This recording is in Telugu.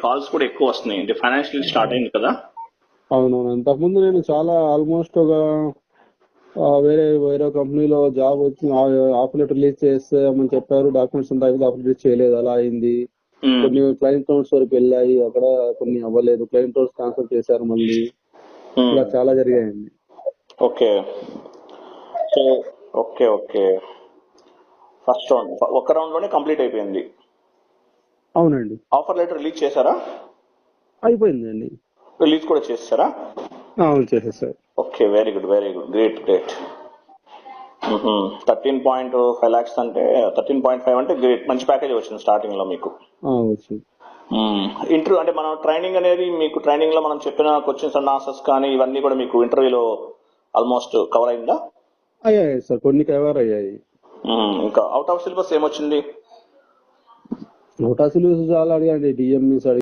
కాల్స్ కూడా ఎక్కువ వస్తున్నాయి. అంటే ఫైనాన్షియల్ స్టార్ట్ అయింది కదా. అవునవును. ఇంతకుముందు నేను చాలా ఆల్మోస్ట్ ఒక వేరే వేరే కంపెనీలో జాబ్ వచ్చి ఆఫర్ లెటర్ రిలీజ్ చేస్తామని చెప్పారు. డాక్యుమెంట్స్ అంతా ఆఫర్ రిలీజ్ చేయలేదు, అలా అయింది. కొన్ని క్లయింట్ రౌండ్స్ వరకు వెళ్ళాయి, అక్కడ కొన్ని అవ్వలేదు. క్లయింట్ రౌండ్స్ ట్రాన్స్ఫర్ చేశారు మళ్ళీ. ఇలా చాలా జరిగాయండి. Okay. So okay okay, first round ఒక రౌండ్ లోనే కంప్లీట్ అయిపోయింది. అవునండి, ఆఫర్ లెటర్ రిలీజ్ చేశారా? అయిపోయిందండి. రిలీజ్ కూడా చేస్తారా? అవును, చేసేసారు. Okay, very good very good, great great. 13.5 lakhs అంటే 13.5 అంటే గ్రేట్, మంచి ప్యాకేజ్ వచ్చింది స్టార్టింగ్ లో మీకు. వచ్చింది. ఇంటర్వ్యూ అంటే మనం ట్రైనింగ్ అనేది మీకు ట్రైనింగ్ లో మనం చెప్పిన క్వశ్చన్స్ అండ్ ఆన్సర్స్ కానీ ఇవన్నీ కూడా మీకు ఇంటర్వ్యూలో ఆల్మోస్ట్ కవర్ అయిందా? అయ్యాయి సార్, కొన్ని కవర్ అయ్యాయి. ఇంకా అవుట్ ఆఫ్ సిలబస్ ఏమొచ్చింది? నోటా సిలబస్ చాలా అడిగాండి. డిఎంఎస్